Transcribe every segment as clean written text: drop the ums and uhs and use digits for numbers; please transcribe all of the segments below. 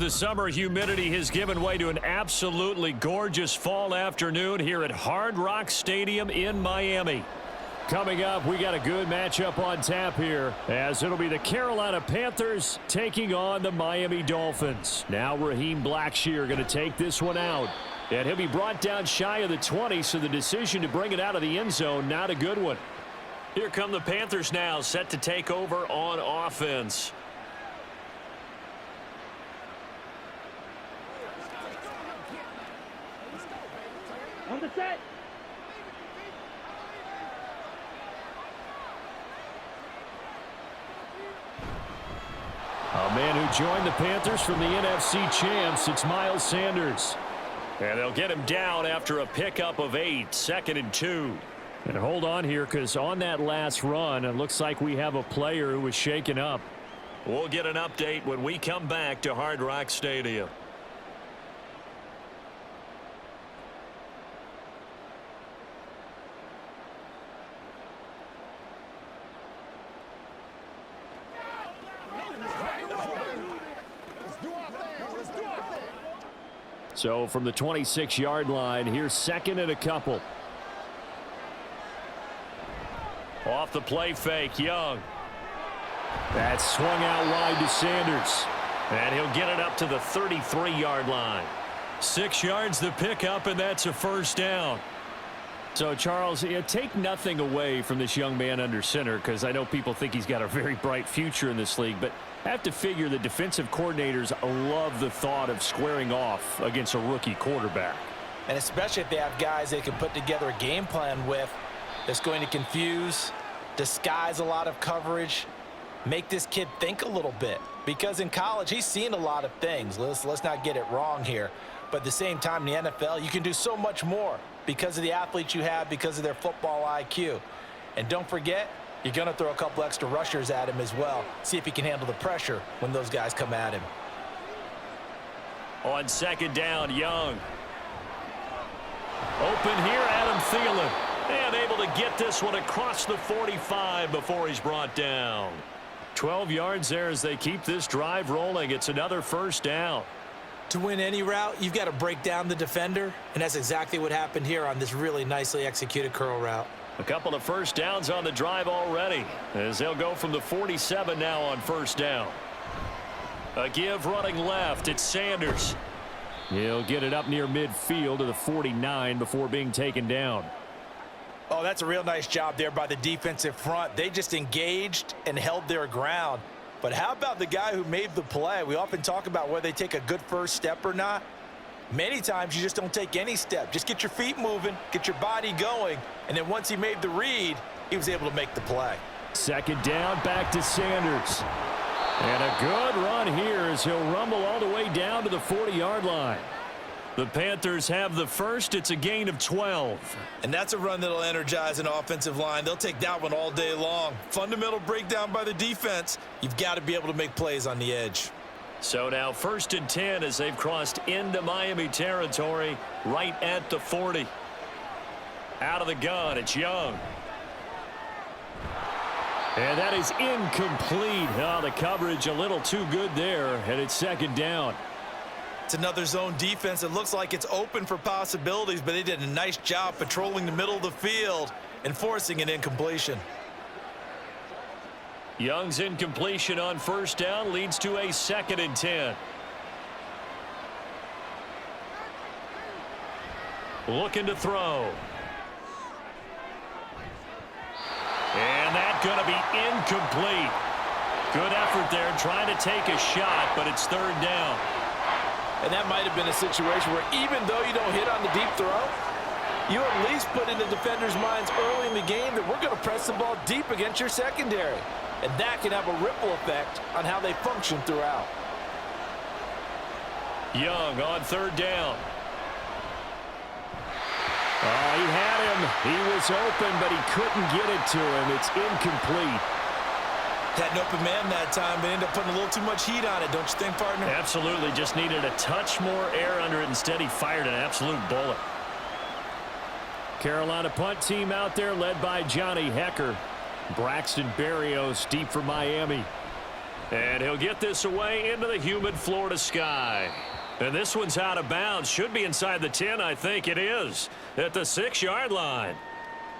The summer humidity has given way to an absolutely gorgeous fall afternoon here at Hard Rock Stadium in Miami. Coming up, we got a good matchup on tap here, as it'll be the Carolina Panthers taking on the Miami Dolphins. Now Raheem Blackshear going to take this one out, and he'll be brought down shy of the 20, so the decision to bring it out of the end zone, not a good one. Here come the Panthers now, set to take over on offense. On the set. A man who joined the Panthers from the NFC champs, it's Miles Sanders. And they'll get him down after a pickup of 8, 2nd and 2. And hold on here, because on that last run, it looks like we have a player who was shaken up. We'll get an update when we come back to Hard Rock Stadium. So from the 26-yard line, here's 2nd and a couple. Off the play fake, Young. That's swung out wide to Sanders. And he'll get it up to the 33-yard line. 6 yards the pickup, and that's a first down. So, Charles, take nothing away from this young man under center, because I know people think he's got a very bright future in this league, but I have to figure the defensive coordinators love the thought of squaring off against a rookie quarterback. And especially if they have guys they can put together a game plan with that's going to confuse, disguise a lot of coverage, make this kid think a little bit. Because in college, he's seen a lot of things. Let's not get it wrong here. But at the same time, in the NFL, you can do so much more because of the athletes you have, because of their football IQ. And don't forget, you're going to throw a couple extra rushers at him as well. See if he can handle the pressure when those guys come at him. On 2nd down, Young. Open here, Adam Thielen. And able to get this one across the 45 before he's brought down. 12 yards there as they keep this drive rolling. It's another first down. To win any route, you've got to break down the defender, and that's exactly what happened here on this really nicely executed curl route. A couple of first downs on the drive already, as they'll go from the 47 now on first down. A give running left, it's Sanders. He'll get it up near midfield to the 49 before being taken down. Oh, that's a real nice job there by the defensive front. They just engaged and held their ground. But how about the guy who made the play? We often talk about whether they take a good first step or not. Many times you just don't take any step. Just get your feet moving, get your body going, and then once he made the read, he was able to make the play. 2nd down, back to Sanders. And a good run here as he'll rumble all the way down to the 40-yard line. The Panthers have the first. It's a gain of 12. And that's a run that'll energize an offensive line. They'll take that one all day long. Fundamental breakdown by the defense. You've got to be able to make plays on the edge. So now 1st and 10 as they've crossed into Miami territory right at the 40. Out of the gun, it's Young. And that is incomplete. Oh, the coverage a little too good there, and it's 2nd down. It's another zone defense. It looks like it's open for possibilities, but they did a nice job patrolling the middle of the field and forcing an incompletion. Young's incompletion on first down leads to a 2nd and 10. Looking to throw. And that's going to be incomplete. Good effort there trying to take a shot, but it's 3rd down. And that might have been a situation where even though you don't hit on the deep throw, you at least put in the defender's minds early in the game that we're going to press the ball deep against your secondary. And that can have a ripple effect on how they function throughout. Young on 3rd down. He had him. He was open, but he couldn't get it to him. It's incomplete. Had an open man that time, but ended up putting a little too much heat on it, don't you think, partner? Absolutely. Just needed a touch more air under it. Instead, he fired an absolute bullet. Carolina punt team out there led by Johnny Hecker. Braxton Berrios deep for Miami. And he'll get this away into the humid Florida sky. And this one's out of bounds. Should be inside the 10, I think it is, at the 6-yard line.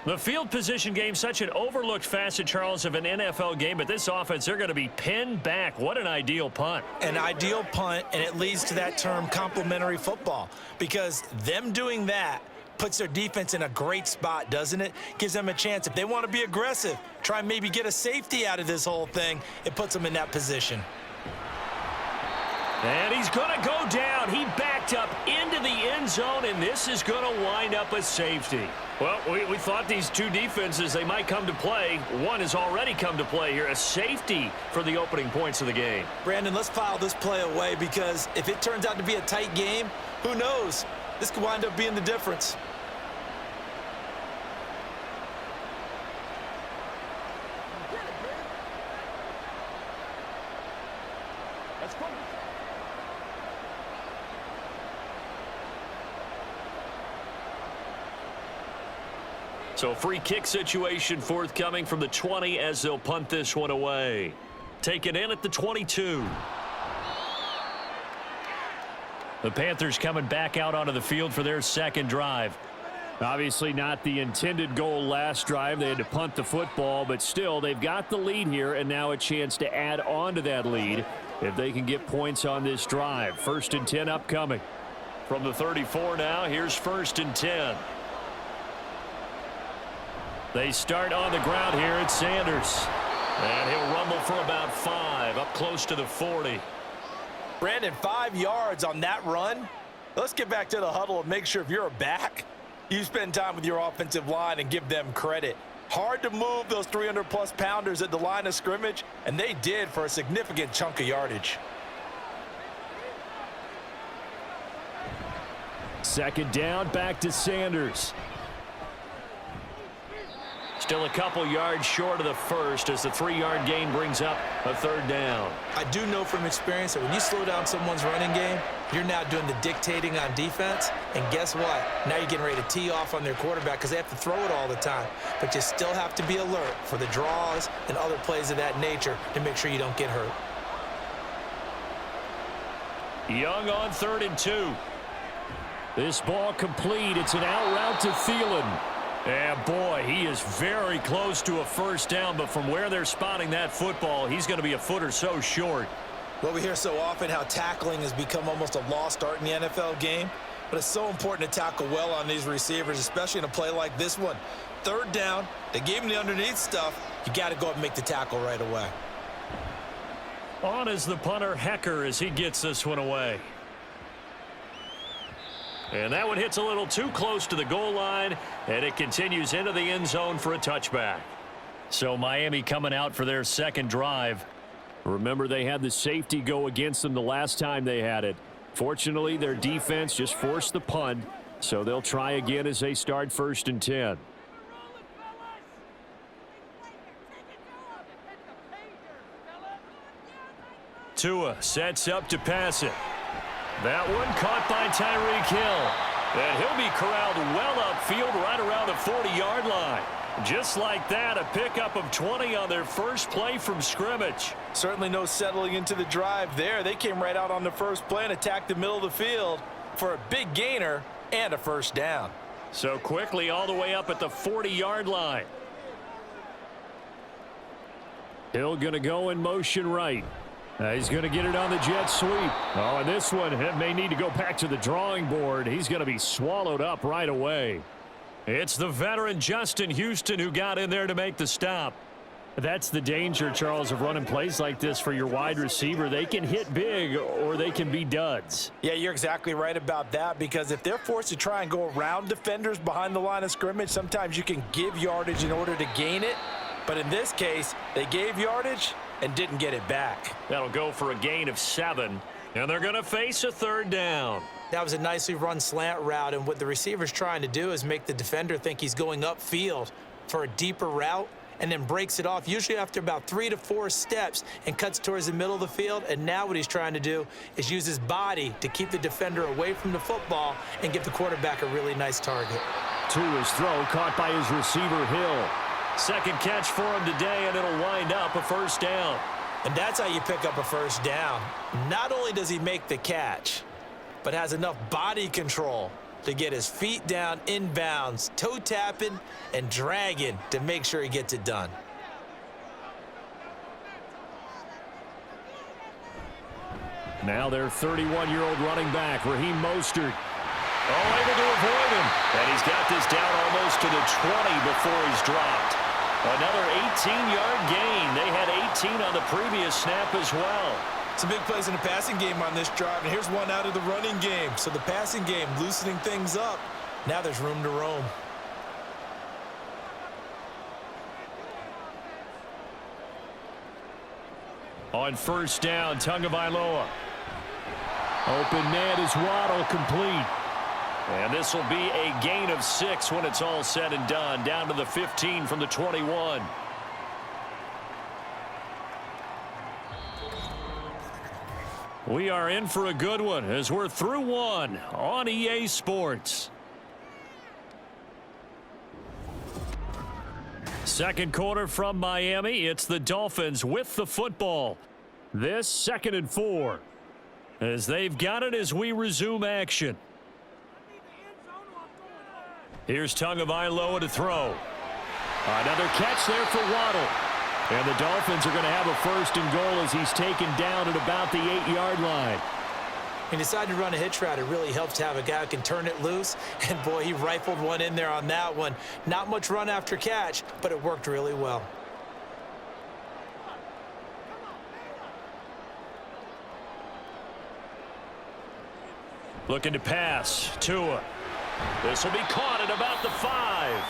The field position game, such an overlooked facet, Charles, of an NFL game, but this offense, they're going to be pinned back. What an ideal punt. An ideal punt, and it leads to that term complementary football, because them doing that puts their defense in a great spot, doesn't it? Gives them a chance. If they want to be aggressive, try and maybe get a safety out of this whole thing, it puts them in that position. And he's going to go down. He backed up into the end zone, and this is going to wind up a safety. Well, we thought these two defenses, they might come to play. One has already come to play here, a safety for the opening points of the game. Brandon, let's file this play away, because if it turns out to be a tight game, who knows? This could wind up being the difference. So free kick situation forthcoming from the 20 as they'll punt this one away. Taken in at the 22. The Panthers coming back out onto the field for their second drive. Obviously not the intended goal last drive. They had to punt the football, but still they've got the lead here and now a chance to add on to that lead if they can get points on this drive. 1st and 10 upcoming. From the 34 now, here's 1st and 10. They start on the ground here at Sanders. And he'll rumble for about 5, up close to the 40. Brandon, 5 yards on that run. Let's get back to the huddle and make sure if you're a back, you spend time with your offensive line and give them credit. Hard to move those 300-plus pounders at the line of scrimmage, and they did for a significant chunk of yardage. 2nd down, back to Sanders. Still a couple yards short of the first as the 3-yard gain brings up a 3rd down. I do know from experience that when you slow down someone's running game, you're now doing the dictating on defense. And guess what? Now you're getting ready to tee off on their quarterback because they have to throw it all the time. But you still have to be alert for the draws and other plays of that nature to make sure you don't get hurt. Young on 3rd and 2. This ball complete. It's an out route to Thielen. And boy, he is very close to a 1st down, but from where they're spotting that football, he's going to be a foot or so short. Well, we hear so often how tackling has become almost a lost art in the NFL game, but it's so important to tackle well on these receivers, especially in a play like this one. 3rd down, they gave him the underneath stuff. You got to go up and make the tackle right away. On is the punter, Hecker, as he gets this one away. And that one hits a little too close to the goal line, and it continues into the end zone for a touchback. So Miami coming out for their 2nd drive. Remember, they had the safety go against them the last time they had it. Fortunately, their defense just forced the punt, so they'll try again as they start 1st and 10. Tua sets up to pass it. That one caught by Tyreek Hill. And he'll be corralled well upfield right around the 40-yard line. Just like that, a pickup of 20 on their first play from scrimmage. Certainly no settling into the drive there. They came right out on the first play and attacked the middle of the field for a big gainer and a 1st down. So quickly all the way up at the 40-yard line. Hill going to go in motion right. He's going to get it on the jet sweep. Oh, and this one may need to go back to the drawing board. He's going to be swallowed up right away. It's the veteran Justin Houston who got in there to make the stop. That's the danger, Charles, of running plays like this for your wide receiver. They can hit big or they can be duds. Yeah, you're exactly right about that, because if they're forced to try and go around defenders behind the line of scrimmage, sometimes you can give yardage in order to gain it. But in this case, they gave yardage and didn't get it back. That'll go for a gain of 7, and they're going to face a 3rd down. That was a nicely run slant route, and what the receiver's trying to do is make the defender think he's going upfield for a deeper route and then breaks it off, usually after about 3 to 4 steps, and cuts towards the middle of the field. And now what he's trying to do is use his body to keep the defender away from the football and give the quarterback a really nice target. To his throw, caught by his receiver, Hill. 2nd catch for him today, and it'll wind up a 1st down. And that's how you pick up a first down. Not only does he make the catch, but has enough body control to get his feet down inbounds, toe tapping and dragging to make sure he gets it done. Now their 31-year-old running back, Raheem Mostert. Oh, able to avoid him. And he's got this down almost to the 20 before he's dropped. Another 18-yard gain. They had 18 on the previous snap as well. Some big plays in the passing game on this drive, and here's one out of the running game. So the passing game loosening things up. Now there's room to roam. On first down, Tagovailoa. Open man is Waddle, complete. And this will be a gain of 6 when it's all said and done. Down to the 15 from the 21. We are in for a good one as we're through one on EA Sports. Second quarter from Miami. It's the Dolphins with the football. This 2nd and 4. As they've got it as we resume action. Here's Tagovailoa to throw. Another catch there for Waddle. And the Dolphins are going to have a 1st and goal as he's taken down at about the 8-yard line. He decided to run a hitch route. It really helps to have a guy who can turn it loose. And, boy, he rifled one in there on that one. Not much run after catch, but it worked really well. Looking to pass. Tua. This will be caught at about the 5.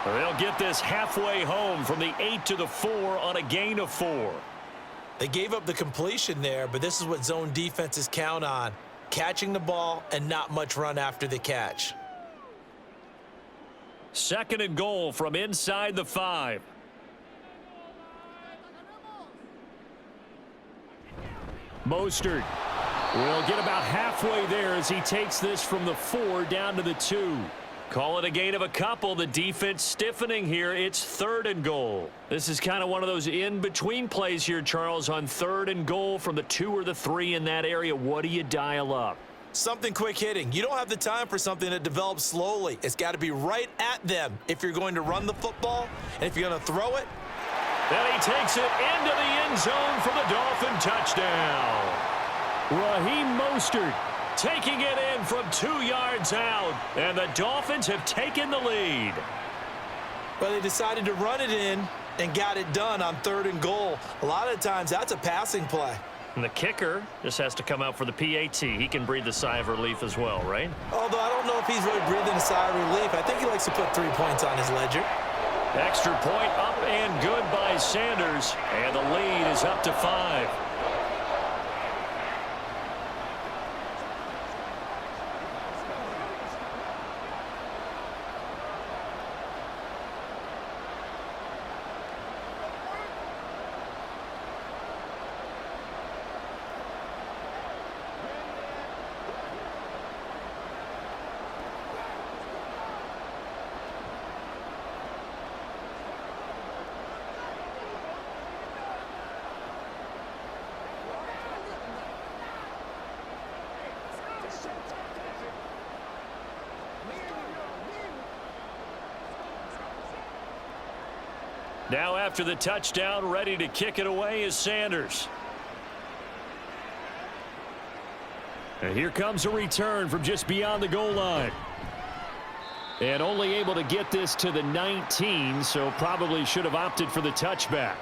They'll get this halfway home from the 8 to the 4 on a gain of 4. They gave up the completion there, but this is what zone defenses count on. Catching the ball and not much run after the catch. 2nd and goal from inside the 5. Mostert will get about halfway there as he takes this from the 4 down to the 2. Call it a gain of a couple. The defense stiffening here. It's 3rd and goal. This is kind of one of those in-between plays here, Charles, on 3rd and goal from the 2 or the 3 in that area. What do you dial up? Something quick hitting. You don't have the time for something that develops slowly. It's got to be right at them if you're going to run the football, and if you're going to throw it. And he takes it into the end zone for the Dolphin touchdown. Raheem Mostert taking it in from 2 yards out, and the Dolphins have taken the lead. Well, they decided to run it in and got it done on 3rd and goal. A lot of times that's a passing play. And the kicker just has to come out for the PAT. He can breathe a sigh of relief as well, right? Although I don't know if he's really breathing a sigh of relief. I think he likes to put 3 points on his ledger. Extra point up and good by Sanders, and the lead is up to 5. Now after the touchdown, ready to kick it away is Sanders. And here comes a return from just beyond the goal line. And only able to get this to the 19, so probably should have opted for the touchback.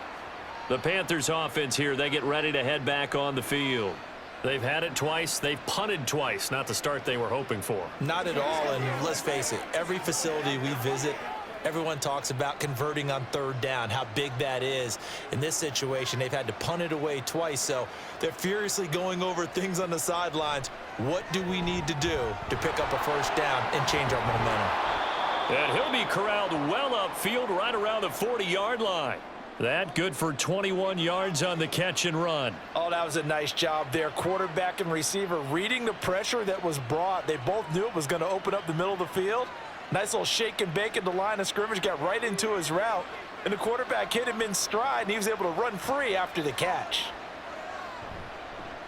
The Panthers offense here, they get ready to head back on the field. They've had it twice. They've punted twice. Not the start they were hoping for. Not at all, and let's face it, every facility we visit, everyone talks about converting on 3rd down, how big that is. In this situation, they've had to punt it away twice, so they're furiously going over things on the sidelines. What do we need to do to pick up a 1st down and change our momentum? And he'll be corralled well upfield right around the 40-yard line. That good for 21 yards on the catch and run. Oh, that was a nice job there. Quarterback and receiver reading the pressure that was brought. They both knew it was going to open up the middle of the field. Nice little shake and bake at the line of scrimmage. Got right into his route. And the quarterback hit him in stride, and he was able to run free after the catch.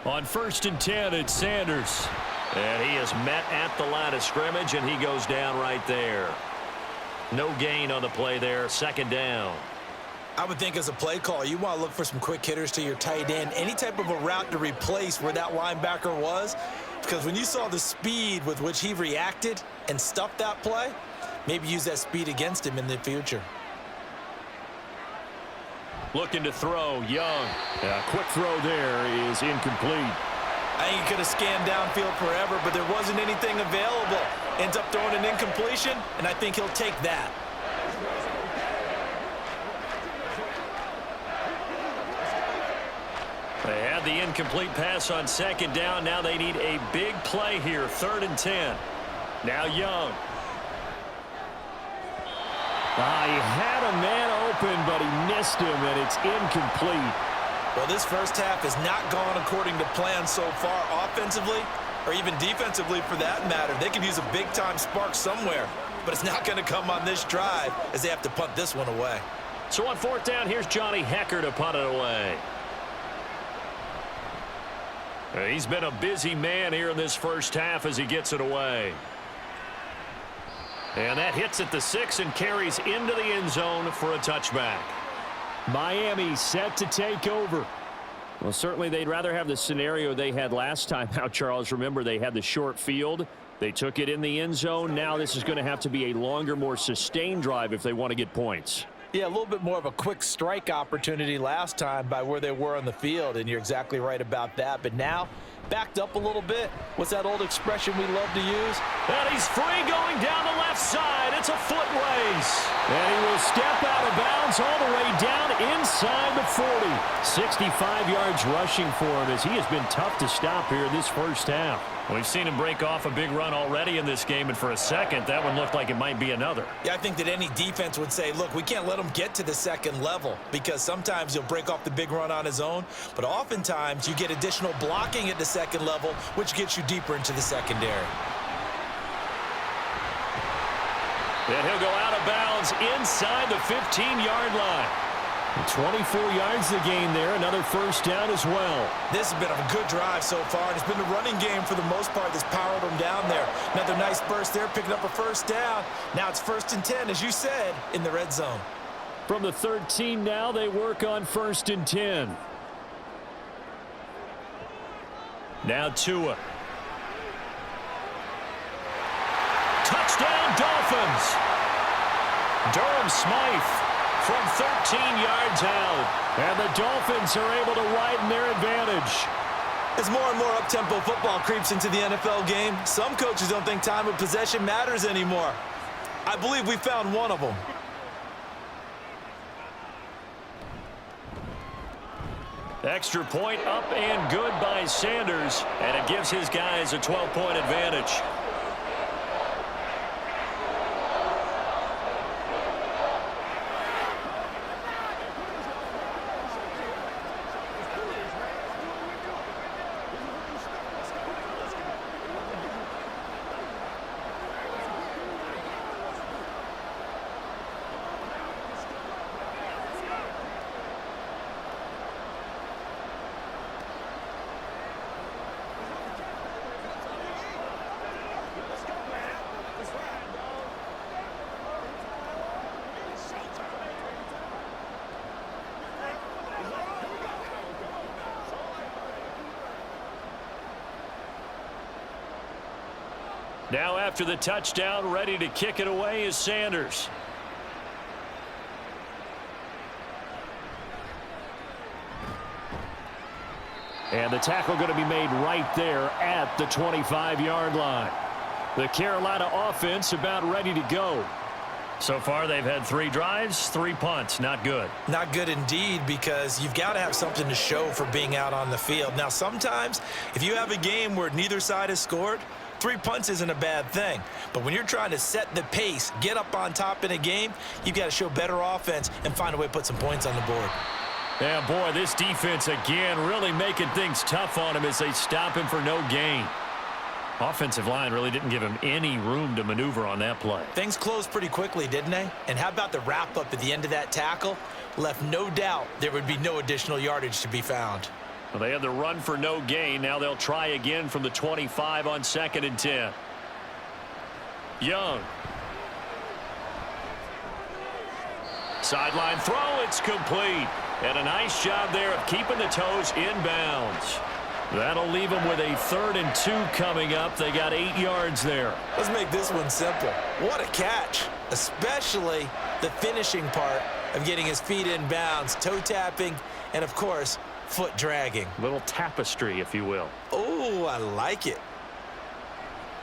On 1st and 10, it's Sanders. And he is met at the line of scrimmage, and he goes down right there. No gain on the play there, 2nd down. I would think as a play call, you want to look for some quick hitters to your tight end. Any type of a route to replace where that linebacker was. Because when you saw the speed with which he reacted and stuffed that play, maybe use that speed against him in the future. Looking to throw, Young. Quick throw there is incomplete. I think he could have scanned downfield forever, but there wasn't anything available. Ends up throwing an incompletion, and I think he'll take that. They had the incomplete pass on 2nd down. Now they need a big play here, 3rd and 10. Now Young. He had a man open, but he missed him, and it's incomplete. Well, this first half has not gone according to plan so far offensively, or even defensively for that matter. They could use a big-time spark somewhere, but it's not going to come on this drive as they have to punt this one away. So on 4th down, here's Johnny Hecker to punt it away. He's been a busy man here in this first half as he gets it away. And that hits at the 6 and carries into the end zone for a touchback. Miami set to take over. Well, certainly they'd rather have the scenario they had last time out, Charles. Remember, they had the short field. They took it in the end zone. Now this is going to have to be a longer, more sustained drive if they want to get points. Yeah, a little bit more of a quick strike opportunity last time by where they were on the field, and you're exactly right about that. But now, backed up a little bit. What's that old expression we love to use? And he's free going down the left side. It's a foot race. And he will step out of bounds all the way down inside the 40. 65 yards rushing for him as he has been tough to stop here this first half. We've seen him break off a big run already in this game, and for a second, that one looked like it might be another. Yeah, I think that any defense would say, look, we can't let him get to the second level because sometimes he'll break off the big run on his own, but oftentimes you get additional blocking at the second level, which gets you deeper into the secondary. And he'll go out of bounds inside the 15-yard line. 24 yards the gain there. Another first down as well. This has been a good drive so far, and it's been the running game for the most part that's powered them down there. Another nice burst there, picking up a first down. Now it's 1st and 10, as you said, in the red zone. From the 13 now, they work on 1st and 10. Now Tua. Touchdown, Dolphins. Durham Smythe from 13 yards out. And the Dolphins are able to widen their advantage. As more and more up-tempo football creeps into the NFL game, some coaches don't think time of possession matters anymore. I believe we found one of them. Extra point up and good by Sanders, and it gives his guys a 12-point advantage. Now after the touchdown, ready to kick it away is Sanders. And the tackle going to be made right there at the 25-yard line. The Carolina offense about ready to go. So far, they've had 3 drives, 3 punts. Not good. Not good indeed, because you've got to have something to show for being out on the field. Now, sometimes, if you have a game where neither side has scored, 3 punts isn't a bad thing. But when you're trying to set the pace, get up on top in a game, you've got to show better offense and find a way to put some points on the board. Yeah, boy, this defense again really making things tough on him as they stop him for no gain. Offensive line really didn't give him any room to maneuver on that play. Things closed pretty quickly, didn't they? And how about the wrap-up at the end of that tackle? Left no doubt there would be no additional yardage to be found. Well, they had the run for no gain. Now they'll try again from the 25 on 2nd and 10. Young. Sideline throw, it's complete. And a nice job there of keeping the toes in bounds. That'll leave them with a 3rd and 2 coming up. They got 8 yards there. Let's make this one simple. What a catch, especially the finishing part of getting his feet in bounds, toe tapping, and of course, foot dragging. Little tapestry, if you will. Oh, I like it.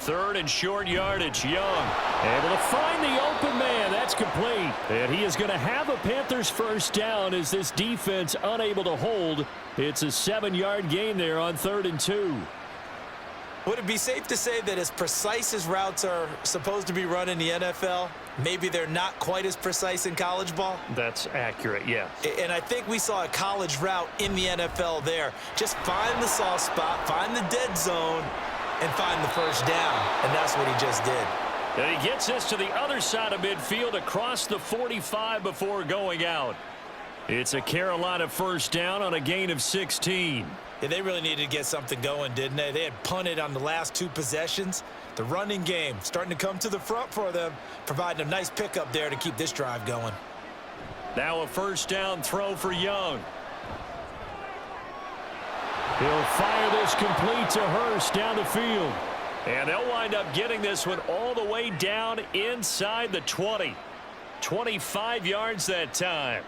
3rd and short yardage. Young able to find the open man. That's complete. And he is going to have a Panthers first down as this defense unable to hold. It's a 7-yard gain there on 3rd and 2. Would it be safe to say that as precise as routes are supposed to be run in the NFL, maybe they're not quite as precise in college ball? That's accurate, yes. And I think we saw a college route in the NFL there. Just find the soft spot, find the dead zone, and find the first down. And that's what he just did. And he gets this to the other side of midfield across the 45 before going out. It's a Carolina first down on a gain of 16. Yeah, they really needed to get something going, didn't they? They had punted on the last 2 possessions. The running game starting to come to the front for them, providing a nice pickup there to keep this drive going. Now a first down throw for Young. He'll fire this complete to Hurst down the field. And they'll wind up getting this one all the way down inside the 20. 25 yards that time.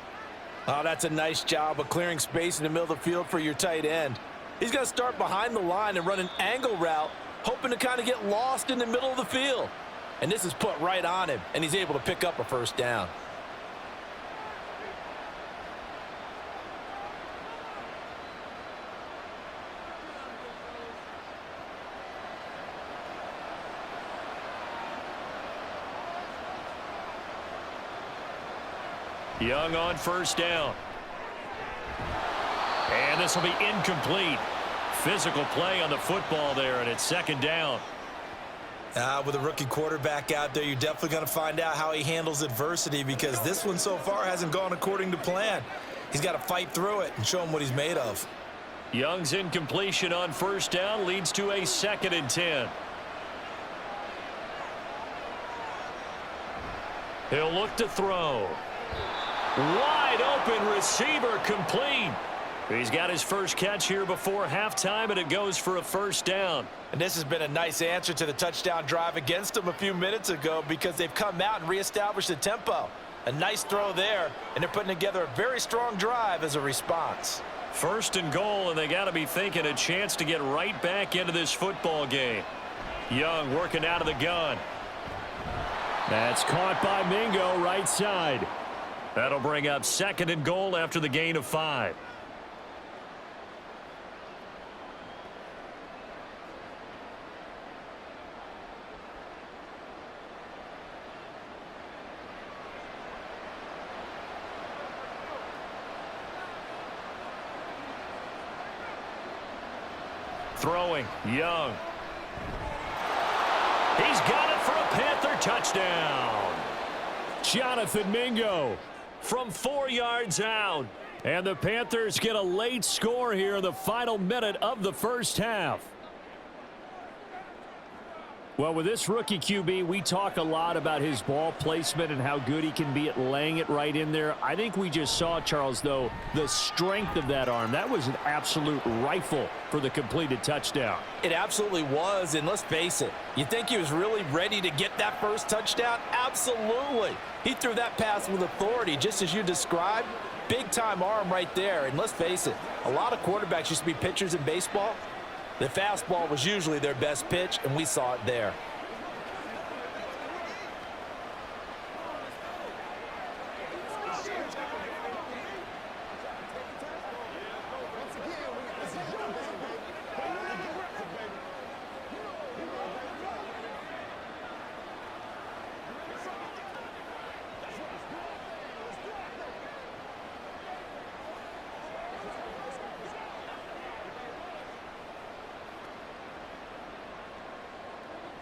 Oh, that's a nice job of clearing space in the middle of the field for your tight end. He's going to start behind the line and run an angle route, hoping to kind of get lost in the middle of the field. And this is put right on him, and he's able to pick up a first down. Young on first down. And this will be incomplete. Physical play on the football there, and it's 2nd down. With a rookie quarterback out there, you're definitely going to find out how he handles adversity, because this one so far hasn't gone according to plan. He's got to fight through it and show him what he's made of. Young's incompletion on first down leads to a 2nd and 10. He'll look to throw. Wide open receiver, complete. He's got his first catch here before halftime, and it goes for a first down. And this has been a nice answer to the touchdown drive against them a few minutes ago, because they've come out and reestablished the tempo. A nice throw there, and they're putting together a very strong drive as a response. 1st and goal, and they got to be thinking a chance to get right back into this football game. Young working out of the gun. That's caught by Mingo, right side. That'll bring up 2nd and goal after the gain of 5. Throwing, Young. He's got it for a Panther touchdown. Jonathan Mingo from 4 yards out. And the Panthers get a late score here in the final minute of the first half. Well, with this rookie QB, we talk a lot about his ball placement and how good he can be at laying it right in there. I think we just saw, Charles, though, the strength of that arm. That was an absolute rifle for the completed touchdown. It absolutely was, and let's face it, you think he was really ready to get that first touchdown? Absolutely. He threw that pass with authority, just as you described. Big-time arm right there, and let's face it, a lot of quarterbacks used to be pitchers in baseball. The fastball was usually their best pitch, and we saw it there.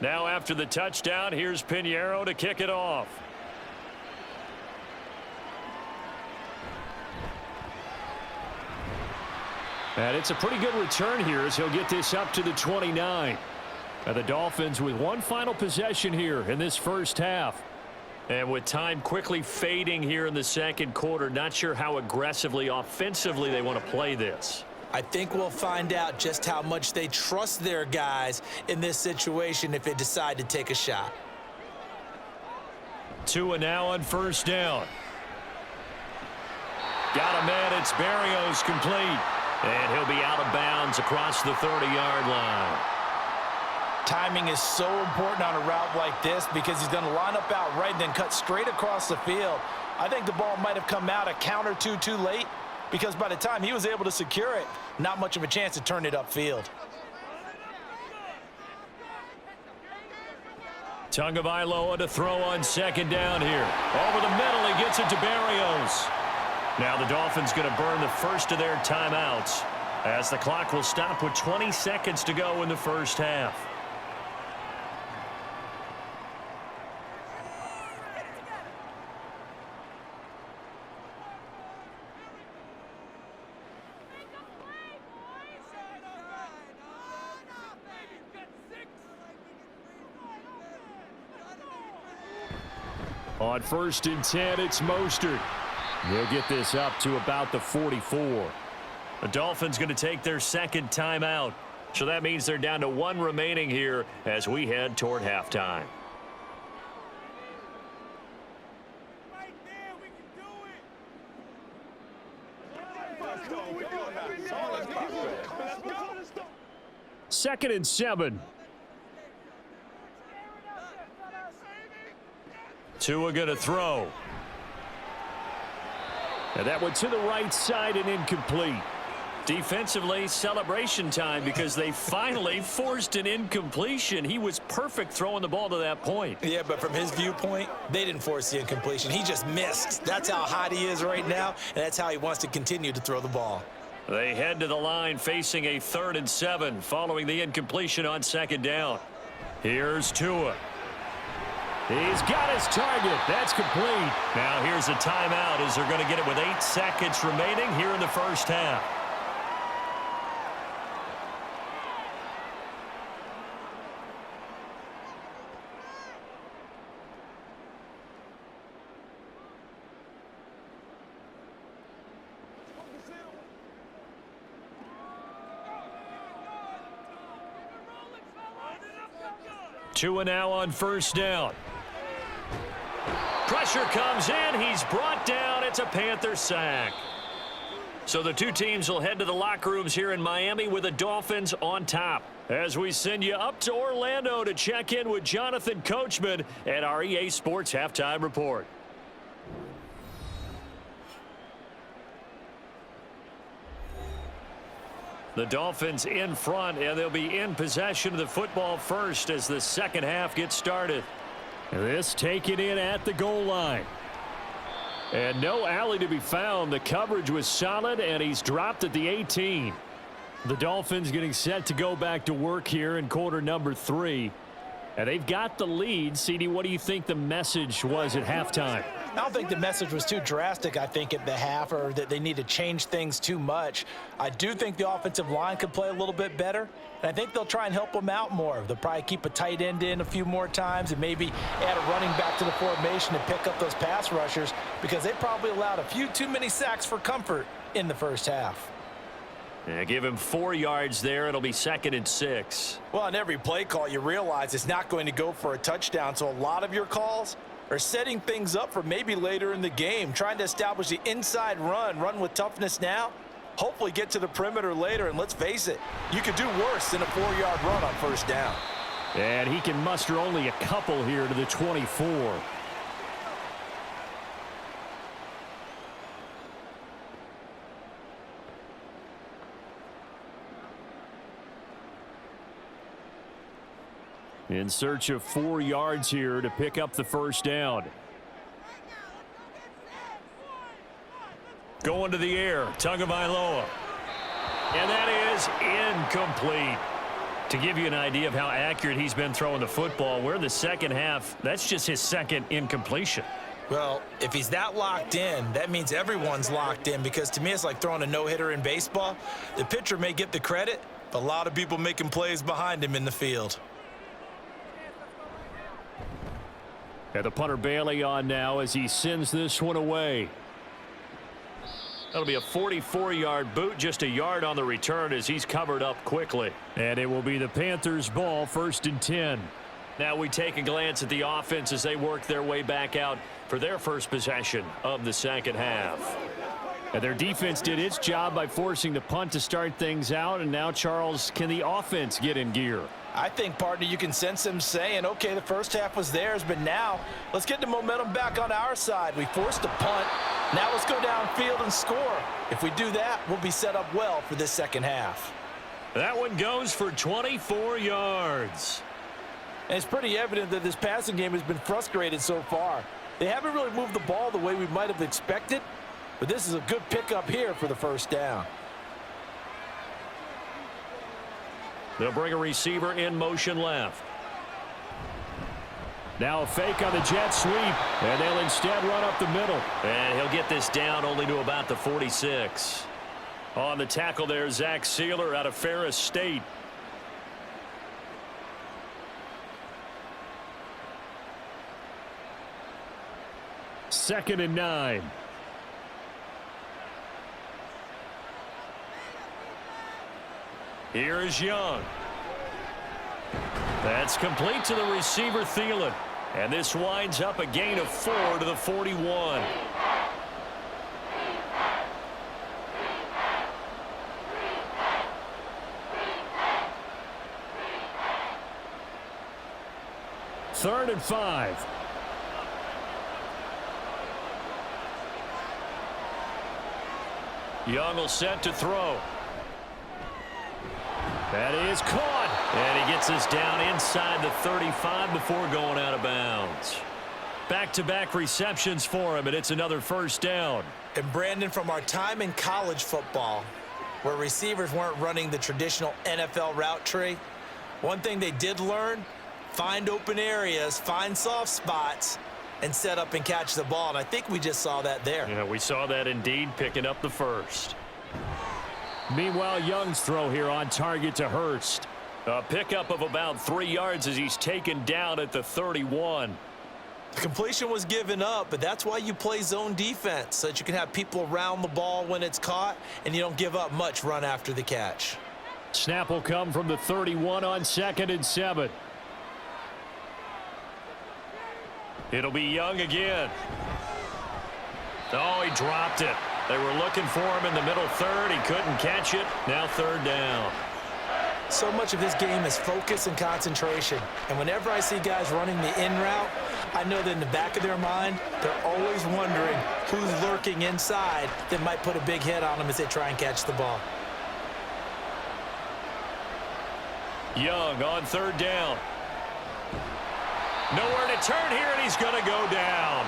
Now after the touchdown, here's Pinheiro to kick it off. And it's a pretty good return here as he'll get this up to the 29. And the Dolphins with one final possession here in this first half. And with time quickly fading here in the second quarter, not sure how aggressively, offensively they want to play this. I think we'll find out just how much they trust their guys in this situation if they decide to take a shot. Tua now on first down. Got him in. It's Berrios complete. And he'll be out of bounds across the 30-yard line. Timing is so important on a route like this because he's going to line up out right and then cut straight across the field. I think the ball might have come out a count or two too late because by the time he was able to secure it, not much of a chance to turn it upfield. Tagovailoa to throw on second down here. Over the middle, he gets it to Berrios. Now the Dolphins going to burn the first of their timeouts as the clock will stop with 20 seconds to go in the first half. On 1st and 10, it's Mostert. He'll get this up to about the 44. The Dolphins going to take their second timeout. So that means they're down to one remaining here as we head toward halftime. Second and 7. Tua going to throw. And that one to the right side and incomplete. Defensively, celebration time because they finally forced an incompletion. He was perfect throwing the ball to that point. Yeah, but from his viewpoint, they didn't force the incompletion. He just missed. That's how hot he is right now, and that's how he wants to continue to throw the ball. They head to the line facing a 3rd and 7 following the incompletion on second down. Here's Tua. He's got his target. That's complete. Now here's a timeout as they're going to get it with 8 seconds remaining here in the first half. Tua now on first down. Pressure comes in. He's brought down. It's a Panther sack. So the two teams will head to the locker rooms here in Miami with the Dolphins on top. As we send you up to Orlando to check in with Jonathan Coachman at our EA Sports Halftime Report. The Dolphins in front, and they'll be in possession of the football first as the second half gets started. This taken in at the goal line. And no alley to be found. The coverage was solid, and he's dropped at the 18. The Dolphins getting set to go back to work here in quarter number 3. And they've got the lead. CD, what do you think the message was at halftime? I don't think the message was too drastic, I think, at the half, or that they need to change things too much. I do think the offensive line could play a little bit better, and I think they'll try and help them out more. They'll probably keep a tight end in a few more times and maybe add a running back to the formation to pick up those pass rushers because they probably allowed a few too many sacks for comfort in the first half. Yeah, give him 4 yards there. It'll be 2nd and 6. Well, on every play call, you realize it's not going to go for a touchdown, so a lot of your calls are setting things up for maybe later in the game, trying to establish the inside run with toughness now, hopefully get to the perimeter later, and let's face it, you could do worse than a 4-yard run on first down. And he can muster only a couple here to the 24. In search of 4 yards here to pick up the first down. Going to the air, Tagovailoa. And that is incomplete. To give you an idea of how accurate he's been throwing the football, we're in the second half. That's just his second incompletion. Well, if he's that locked in, that means everyone's locked in, because to me it's like throwing a no-hitter in baseball. The pitcher may get the credit, but a lot of people making plays behind him in the field. And the punter Bailey on now as he sends this one away. That'll be a 44-yard boot, just a yard on the return as he's covered up quickly. And it will be the Panthers' ball, 1st and 10. Now we take a glance at the offense as they work their way back out for their first possession of the second half. And their defense did its job by forcing the punt to start things out. And now, Charles, can the offense get in gear? I think, partner, you can sense them saying, okay, the first half was theirs, but now let's get the momentum back on our side. We forced a punt. Now let's go downfield and score. If we do that, we'll be set up well for this second half. That one goes for 24 yards. And it's pretty evident that this passing game has been frustrated so far. They haven't really moved the ball the way we might have expected, but this is a good pickup here for the first down. They'll bring a receiver in motion left. Now a fake on the jet sweep, and they'll instead run up the middle. And he'll get this down only to about the 46. On the tackle there, Zach Sealer out of Ferris State. Second and 9. Here's Young. That's complete to the receiver, Thielen. And this winds up a gain of 4 to the 41. Third and 5. Young will set to throw. That is caught. And he gets us down inside the 35 before going out of bounds. Back-to-back receptions for him, and it's another first down. And Brandon, from our time in college football, where receivers weren't running the traditional NFL route tree, one thing they did learn, find open areas, find soft spots, and set up and catch the ball. And I think we just saw that there. Yeah, we saw that indeed, picking up the first. Meanwhile, Young's throw here on target to Hurst. A pickup of about 3 yards as he's taken down at the 31. The completion was given up, but that's why you play zone defense, so that you can have people around the ball when it's caught, and you don't give up much run after the catch. Snap will come from the 31 on 2nd and 7. It'll be Young again. Oh, he dropped it. They were looking for him in the middle third. He couldn't catch it. Now 3rd down. So much of this game is focus and concentration. And whenever I see guys running the in route, I know that in the back of their mind, they're always wondering who's lurking inside that might put a big hit on them as they try and catch the ball. Young on 3rd down. Nowhere to turn here, and he's going to go down.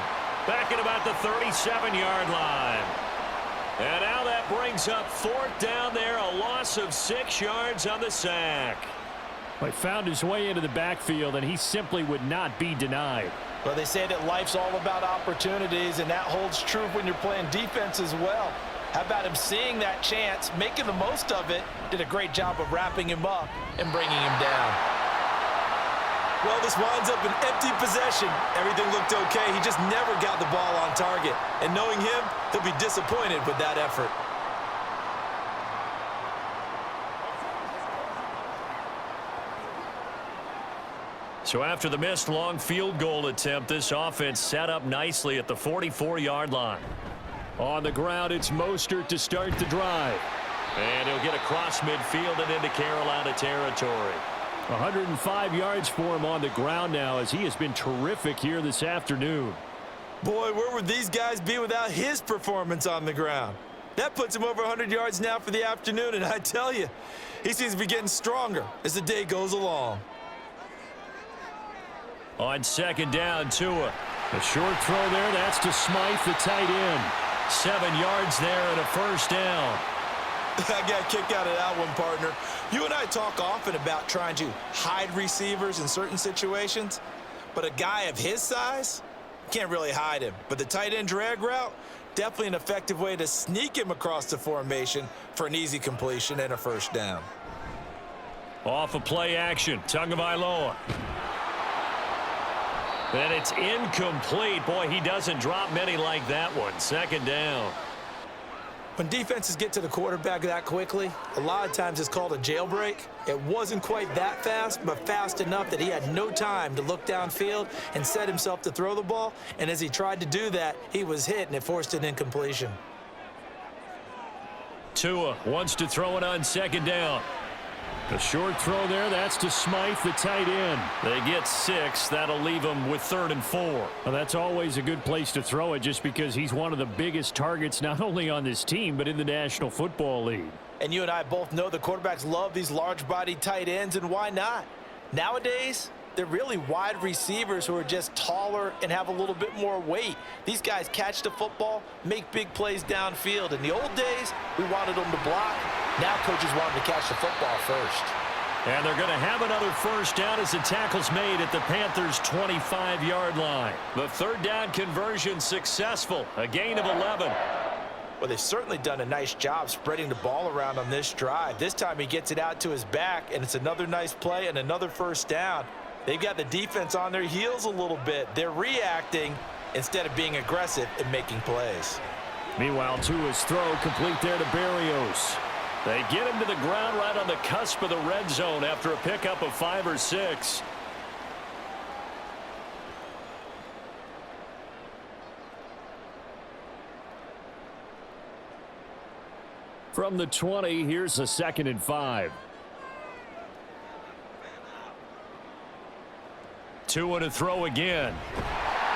Back at about the 37-yard line. And now that brings up 4th down there, a loss of 6 yards on the sack. Well, he found his way into the backfield, and he simply would not be denied. Well, they say that life's all about opportunities, and that holds true when you're playing defense as well. How about him seeing that chance, making the most of it, did a great job of wrapping him up and bringing him down. Well, this winds up an empty possession. Everything looked okay. He just never got the ball on target. And knowing him, he'll be disappointed with that effort. So after the missed long field goal attempt, this offense set up nicely at the 44-yard line. On the ground, it's Mostert to start the drive. And he'll get across midfield and into Carolina territory. 105 yards for him on the ground now as he has been terrific here this afternoon. Boy, where would these guys be without his performance on the ground? That puts him over 100 yards now for the afternoon, and I tell you, he seems to be getting stronger as the day goes along. On 2nd down, Tua. A short throw there, that's to Smythe, the tight end. 7 yards there and a first down. I got a kick out of that one, partner. You and I talk often about trying to hide receivers in certain situations, but a guy of his size can't really hide him. But the tight end drag route, definitely an effective way to sneak him across the formation for an easy completion and a first down. Off of play action, Tagovailoa. And it's incomplete. Boy, he doesn't drop many like that one. Second down. When defenses get to the quarterback that quickly, a lot of times it's called a jailbreak. It wasn't quite that fast, but fast enough that he had no time to look downfield and set himself to throw the ball. And as he tried to do that, he was hit, and it forced an incompletion. Tua wants to throw it on second down. A short throw there, that's to Smythe, the tight end. They get 6. That'll leave them with 3rd and 4. Well, that's always a good place to throw it just because he's one of the biggest targets not only on this team but in the National Football League. And you and I both know the quarterbacks love these large-bodied tight ends, and why not? Nowadays, they're really wide receivers who are just taller and have a little bit more weight. These guys catch the football, make big plays downfield. In the old days, we wanted them to block. Now coaches want them to catch the football first. And they're going to have another first down as the tackle's made at the Panthers' 25-yard line. The third down conversion successful, a gain of 11. Well, they've certainly done a nice job spreading the ball around on this drive. This time he gets it out to his back, and it's another nice play and another first down. They've got the defense on their heels a little bit. They're reacting instead of being aggressive and making plays. Meanwhile, Tua's throw complete there to Berrios. They get him to the ground right on the cusp of the red zone after a pickup of 5 or 6. From the 20, here's a 2nd and 5. Tua to throw again.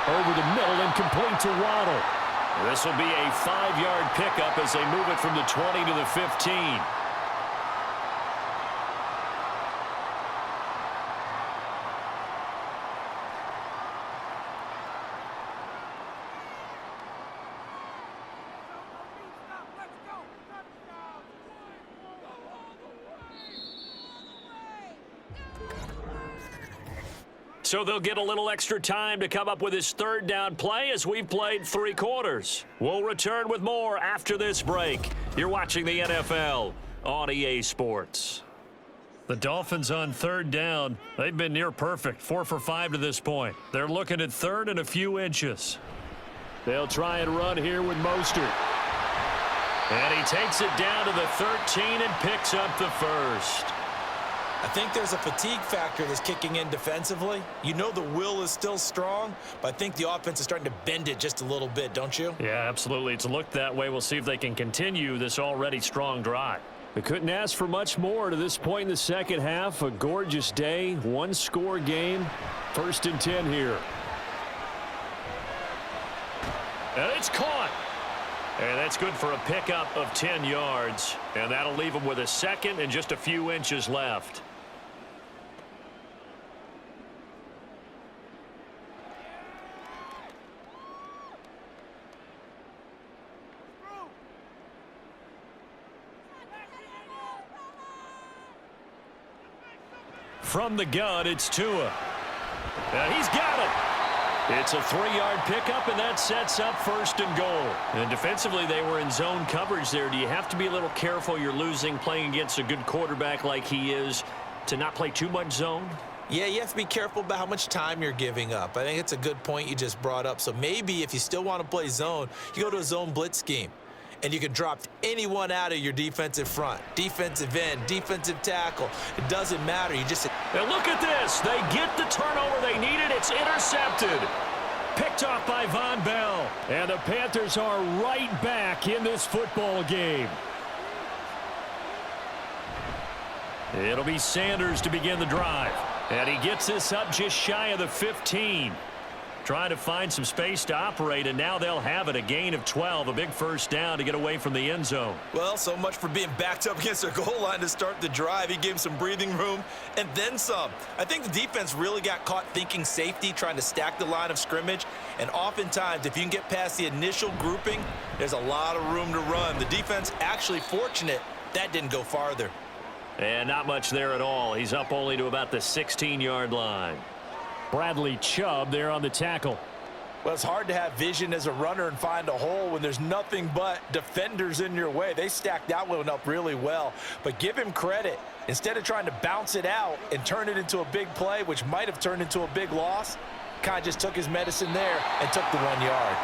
Over the middle and complete to Waddle. This will be a 5-yard pickup as they move it from the 20 to the 15. So they'll get a little extra time to come up with his third down play as we've played 3 quarters. We'll return with more after this break. You're watching the NFL on EA Sports. The Dolphins on third down. They've been near perfect, 4 for 5 to this point. They're looking at third and a few inches. They'll try and run here with Mostert. And he takes it down to the 13 and picks up the first. I think there's a fatigue factor that's kicking in defensively. You know the will is still strong, but I think the offense is starting to bend it just a little bit, don't you? Yeah, absolutely. It's looked that way. We'll see if they can continue this already strong drive. They couldn't ask for much more to this point in the second half. A gorgeous day, 1-score game. 1st and 10 here. And it's caught. And that's good for a pickup of 10 yards. And that'll leave them with a 2nd and just a few inches left. From the gun, it's Tua. And he's got it. It's a 3-yard pickup, and that sets up 1st and goal. And defensively, they were in zone coverage there. Do you have to be a little careful? You're losing, playing against a good quarterback like he is, to not play too much zone? Yeah, you have to be careful about how much time you're giving up. I think it's a good point you just brought up. So maybe if you still want to play zone, you go to a zone blitz scheme. And you can drop anyone out of your defensive front, defensive end, defensive tackle. It doesn't matter. You just... And look at this. They get the turnover they needed. It's intercepted. Picked off by Von Bell. And the Panthers are right back in this football game. It'll be Sanders to begin the drive. And he gets this up just shy of the 15. Trying to find some space to operate, and now they'll have it. A gain of 12, a big first down to get away from the end zone. Well, so much for being backed up against their goal line to start the drive. He gave him some breathing room and then some. I think the defense really got caught thinking safety, trying to stack the line of scrimmage. And oftentimes, if you can get past the initial grouping, there's a lot of room to run. The defense actually fortunate That didn't go farther. And not much there at all. He's up only to about the 16-yard line. Bradley Chubb there on the tackle. Well, it's hard to have vision as a runner and find a hole when there's nothing but defenders in your way. They stacked that one up really well. But give him credit. Instead of trying to bounce it out and turn it into a big play, which might have turned into a big loss, kind of just took his medicine there and took the 1 yard.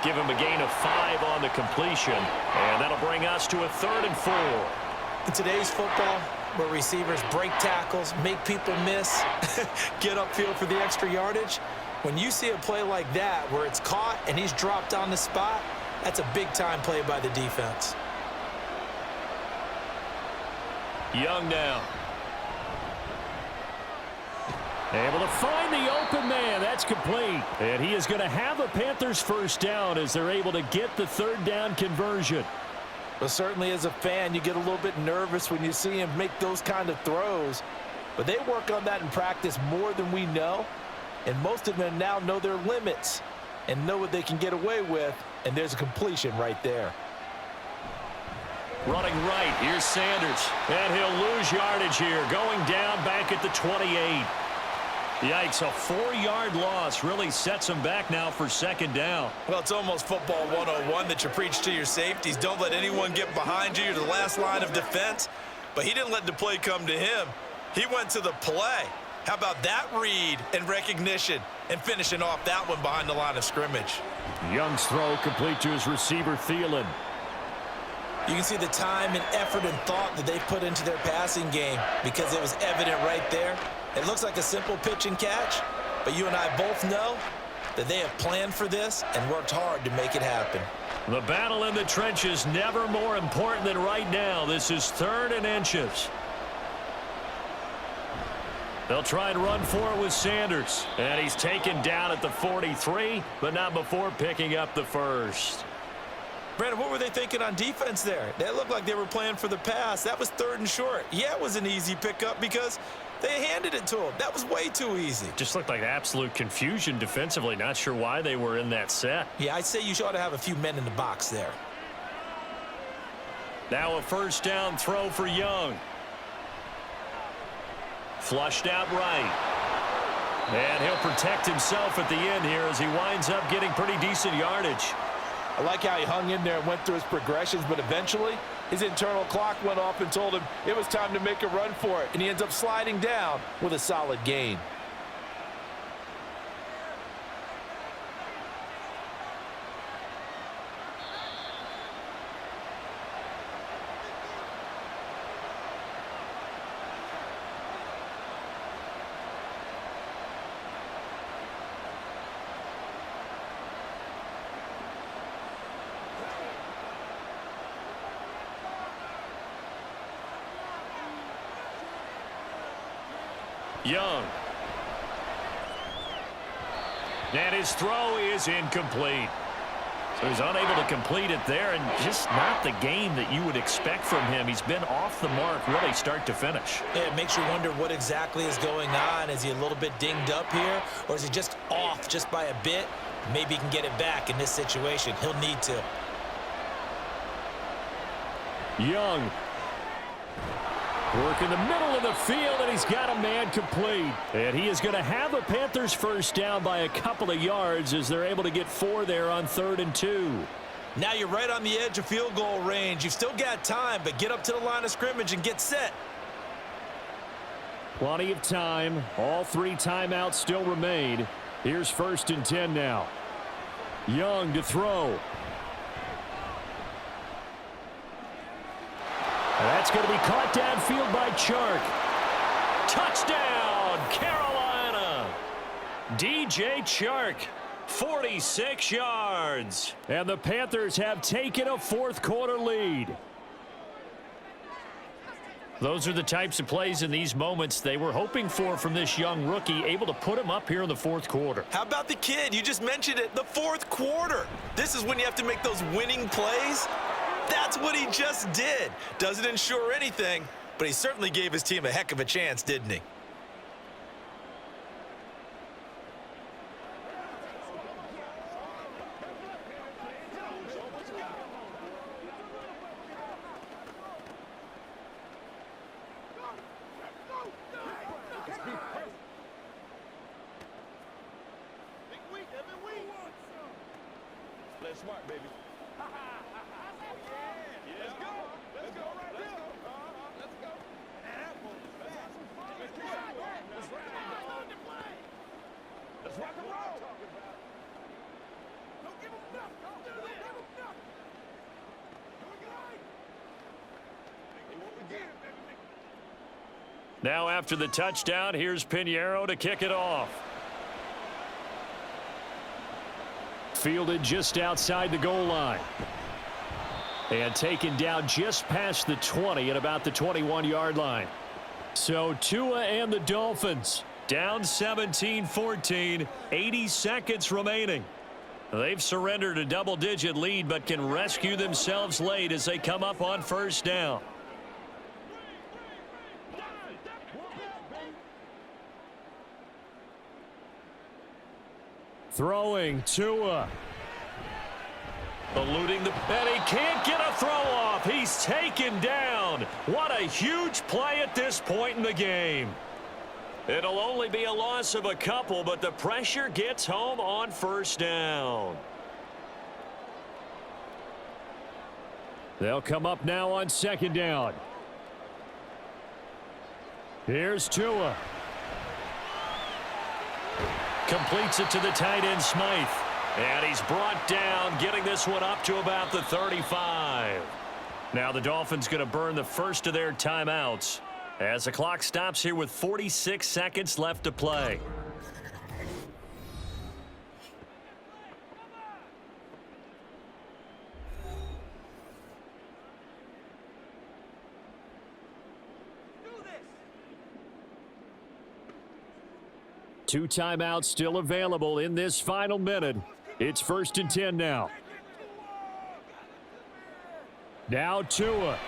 Give him a gain of 5 on the completion. And that'll bring us to a 3rd and 4. In today's football, where receivers break tackles, make people miss, get upfield for the extra yardage, when you see a play like that where it's caught and he's dropped on the spot, that's a big-time play by the defense. Young now. Able to find the open man. That's complete. And he is going to have a Panthers first down as they're able to get the 3rd down conversion. But certainly as a fan, you get a little bit nervous when you see him make those kind of throws. But they work on that in practice more than we know. And most of them now know their limits and know what they can get away with. And there's a completion right there. Running right, here's Sanders. And he'll lose yardage here, going down back at the 28. Yikes, a 4-yard loss really sets him back now for 2nd down. Well, it's almost football 101 that you preach to your safeties. Don't let anyone get behind you. You're the last line of defense. But he didn't let the play come to him. He went to the play. How about that read and recognition and finishing off that one behind the line of scrimmage? Young's throw complete to his receiver, Thielen. You can see the time and effort and thought that they've put into their passing game because it was evident right there. It looks like a simple pitch and catch, but you and I both know that they have planned for this and worked hard to make it happen. The battle in the trenches never more important than right now. This is 3rd and inches. They'll try and run for it with Sanders. And he's taken down at the 43, but not before picking up the first. Brandon, what were they thinking on defense there? They looked like they were playing for the pass. That was 3rd and short. Yeah, it was an easy pickup because they handed it to him. That was way too easy. Just looked like absolute confusion defensively. Not sure why they were in that set. Yeah, I'd say you ought to have a few men in the box there. Now a 1st down throw for Young. Flushed out right. And he'll protect himself at the end here as he winds up getting pretty decent yardage. I like how he hung in there and went through his progressions, but eventually his internal clock went off and told him it was time to make a run for it, and he ends up sliding down with a solid gain. Young. And his throw is incomplete. So he's unable to complete it there, and just not the game that you would expect from him. He's been off the mark really start to finish. Yeah, it makes you wonder what exactly is going on. Is he a little bit dinged up here, or is he just off just by a bit? Maybe he can get it back in this situation. He'll need to. Young. Work in the middle of the field, and he's got a man complete. And he is going to have a Panthers first down by a couple of yards as they're able to get 4 there on 3rd and 2. Now you're right on the edge of field goal range. You've still got time, but get up to the line of scrimmage and get set. Plenty of time. All 3 timeouts still remain. Here's 1st and 10 now. Young to throw. That's going to be caught downfield by Chark. Touchdown, Carolina. DJ Chark, 46 yards. And the Panthers have taken a 4th quarter lead. Those are the types of plays in these moments they were hoping for from this young rookie, able to put him up here in the 4th quarter. How about the kid? You just mentioned it, the 4th quarter. This is when you have to make those winning plays. That's what he just did. Doesn't ensure anything, but he certainly gave his team a heck of a chance, didn't he? That's smart, baby. Let's go. Let's go right now. Let's go. Let's rock and roll. Don't give him nothing. Don't give him nothing. Now after the touchdown, here's Pinheiro to kick it off. Fielded just outside the goal line. And taken down just past the 20 at about the 21-yard line. So Tua and the Dolphins down 17-14, 80 seconds remaining. They've surrendered a double-digit lead but can rescue themselves late as they come up on first down. Throwing Tua. Eluding the and he can't get a throw off. He's taken down. What a huge play at this point in the game. It'll only be a loss of a couple, but the pressure gets home on first down. They'll come up now on second down. Here's Tua. Completes it to the tight end, Smythe. And he's brought down, getting this one up to about the 35. Now the Dolphins going to burn the first of their timeouts as the clock stops here with 46 seconds left to play. Two timeouts still available in this final minute. It's 1st and 10 now. Now Tua.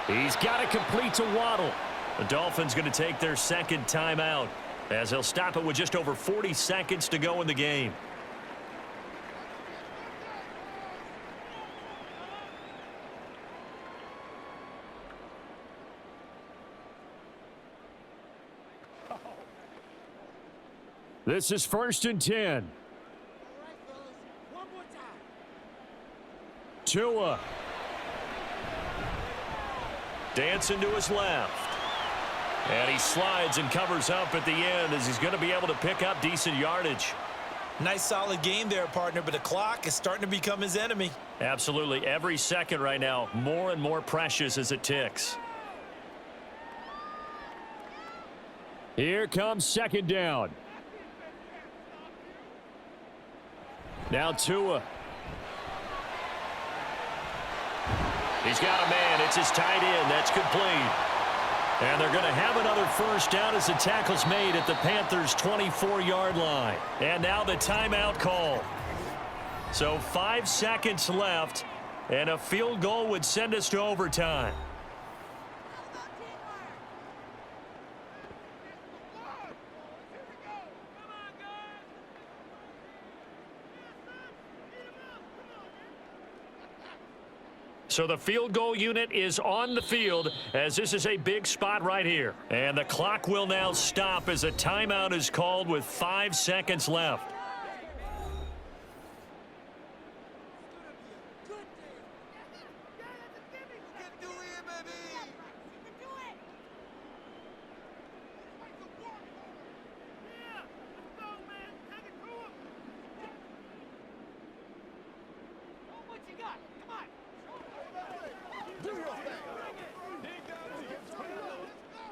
He's got to complete to Waddle. The Dolphins going to take their second timeout as they'll stop it with just over 40 seconds to go in the game. This is 1st and 10. Tua. Dancing to his left. And he slides and covers up at the end as he's going to be able to pick up decent yardage. Nice solid game there, partner, but the clock is starting to become his enemy. Absolutely. Every second right now, more and more precious as it ticks. Here comes second down. Now Tua. He's got a man. It's his tight end. That's complete. And they're going to have another first down as the tackle's made at the Panthers' 24-yard line. And now the timeout call. So 5 seconds left, and a field goal would send us to overtime. So the field goal unit is on the field as this is a big spot right here. And the clock will now stop as a timeout is called with 5 seconds left.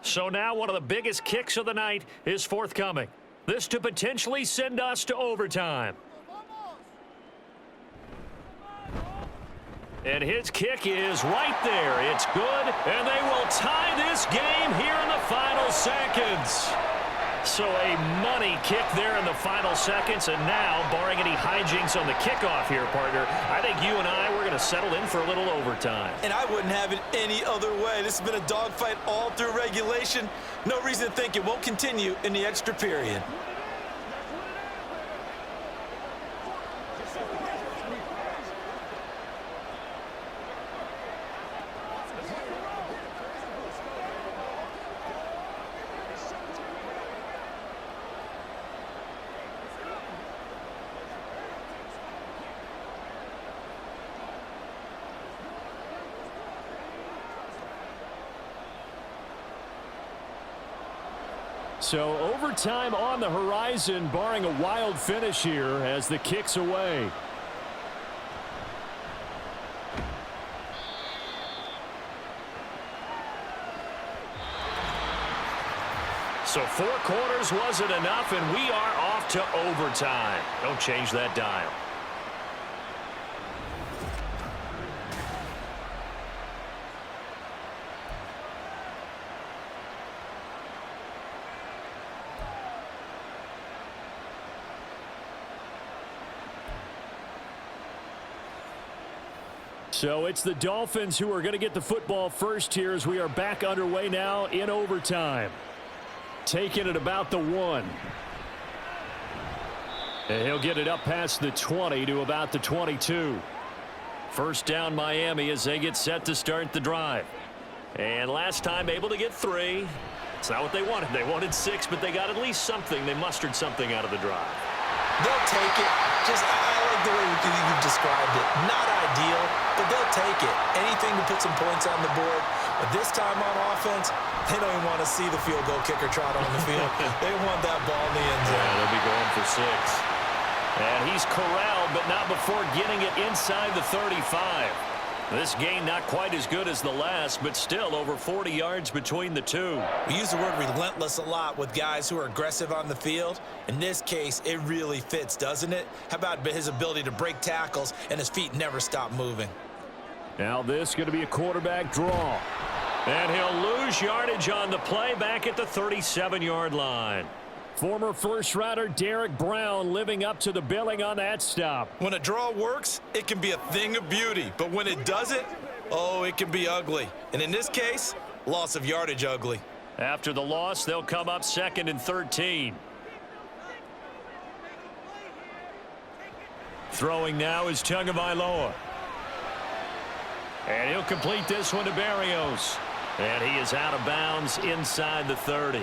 So now one of the biggest kicks of the night is forthcoming. This to potentially send us to overtime. And his kick is right there. It's good, and they will tie this game here in the final seconds. So a money kick there in the final seconds, and now, barring any hijinks on the kickoff here, partner, I think you and I, we're going to settle in for a little overtime. And I wouldn't have it any other way. This has been a dogfight all through regulation. No reason to think it won't continue in the extra period. So overtime on the horizon, barring a wild finish here as the kick's away. So 4 quarters wasn't enough, and we are off to overtime. Don't change that dial. So it's the Dolphins who are going to get the football first here as we are back underway now in overtime. Taking it about the 1. And he'll get it up past the 20 to about the 22. First down Miami as they get set to start the drive. And last time able to get 3. It's not what they wanted. They wanted 6, but they got at least something. They mustered something out of the drive. They'll take it. I like the way you've described it. Not ideal, but they'll take it. Anything to put some points on the board. But this time on offense, they don't even want to see the field goal kicker trot on the field. They want that ball in the end zone. Yeah, they'll be going for 6. And he's corralled, but not before getting it inside the 35. This game not quite as good as the last, but still over 40 yards between the two. We use the word relentless a lot with guys who are aggressive on the field. In this case, it really fits, doesn't it? How about his ability to break tackles and his feet never stop moving? Now this is going to be a quarterback draw. And he'll lose yardage on the play back at the 37-yard line. Former first-rounder Derek Brown living up to the billing on that stop. When a draw works, it can be a thing of beauty. But when it doesn't, oh, it can be ugly. And in this case, loss of yardage ugly. After the loss, they'll come up 2nd and 13. Throwing now is Tagovailoa. And he'll complete this one to Barrios. And he is out of bounds inside the 30.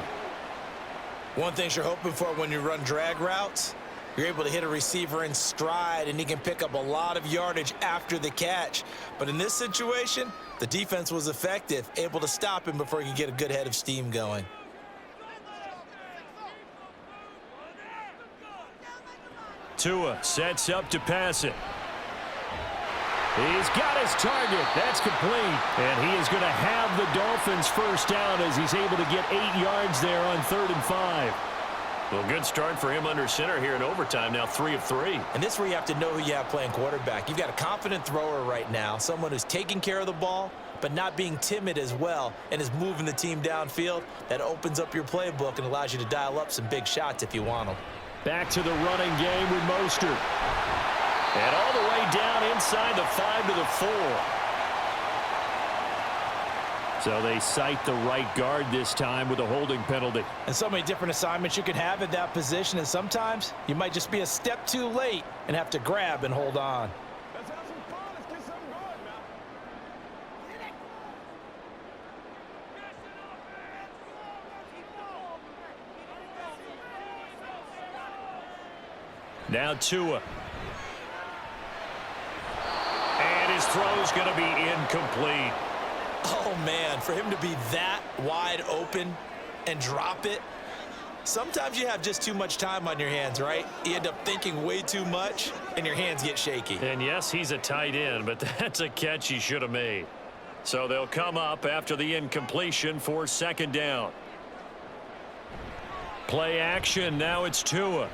One thing you're hoping for when you run drag routes, you're able to hit a receiver in stride, and he can pick up a lot of yardage after the catch. But in this situation, the defense was effective, able to stop him before he could get a good head of steam going. Tua sets up to pass it. He's got his target. That's complete. And he is going to have the Dolphins first down as he's able to get 8 yards there on 3rd and 5. Well, good start for him under center here in overtime. Now 3 of 3. And this is where you have to know who you have playing quarterback. You've got a confident thrower right now, someone who's taking care of the ball, but not being timid as well, and is moving the team downfield. That opens up your playbook and allows you to dial up some big shots if you want them. Back to the running game with Mostert. And all the way down inside the 5 to the 4. So they cite the right guard this time with a holding penalty. And so many different assignments you can have at that position, and sometimes you might just be a step too late and have to grab and hold on. Let's have some fun. Let's get something going, Now man. Tua. And his throw's going to be incomplete. Oh, man, for him to be that wide open and drop it, sometimes you have just too much time on your hands, right? You end up thinking way too much, and your hands get shaky. And yes, he's a tight end, but that's a catch he should have made. So they'll come up after the incompletion for 2nd down. Play action, now it's Tua.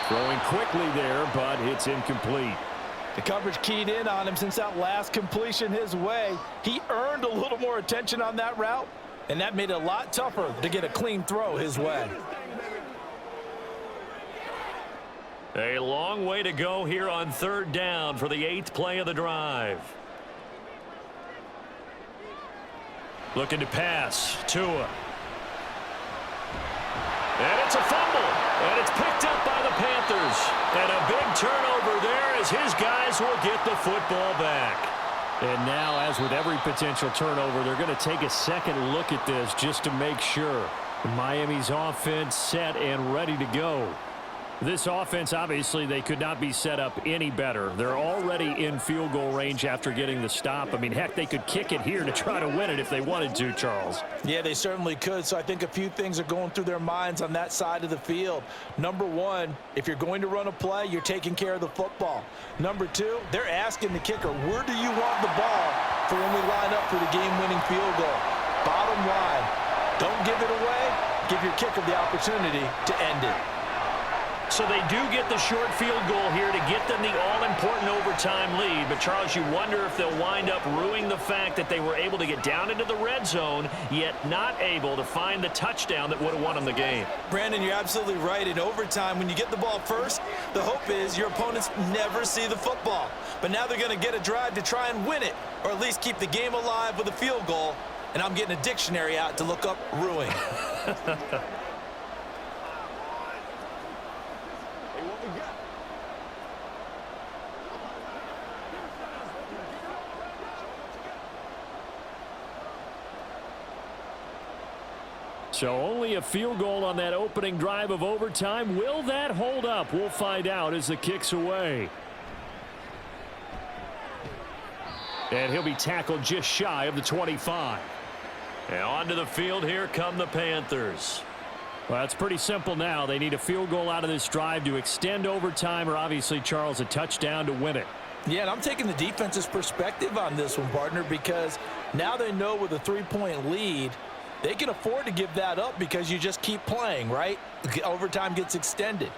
Throwing quickly there, but it's incomplete. The coverage keyed in on him since that last completion his way. He earned a little more attention on that route, and that made it a lot tougher to get a clean throw his way. A long way to go here on 3rd down for the 8th play of the drive. Looking to pass. Tua. And it's a fumble. And it's picked up by the Panthers. And a big turnover there as his guys will get the football back. And now, as with every potential turnover, they're going to take a second look at this just to make sure. Miami's offense set and ready to go. This offense, obviously, they could not be set up any better. They're already in field goal range after getting the stop. I mean, heck, they could kick it here to try to win it if they wanted to, Charles. Yeah, they certainly could. So I think a few things are going through their minds on that side of the field. Number one, if you're going to run a play, you're taking care of the football. Number two, they're asking the kicker, where do you want the ball for when we line up for the game-winning field goal? Bottom line, don't give it away. Give your kicker the opportunity to end it. So they do get the short field goal here to get them the all-important overtime lead. But, Charles, you wonder if they'll wind up ruining the fact that they were able to get down into the red zone, yet not able to find the touchdown that would have won them the game. Brandon, you're absolutely right. In overtime, when you get the ball first, the hope is your opponents never see the football. But now they're going to get a drive to try and win it, or at least keep the game alive with a field goal. And I'm getting a dictionary out to look up ruin. So only a field goal on that opening drive of overtime. Will that hold up? We'll find out as the kick's away. And he'll be tackled just shy of the 25. And onto the field here come the Panthers. Well, it's pretty simple now. They need a field goal out of this drive to extend overtime, or obviously, Charles, a touchdown to win it. Yeah, and I'm taking the defense's perspective on this one, partner, because now they know with a 3-point lead, they can afford to give that up because you just keep playing, right? Overtime gets extended.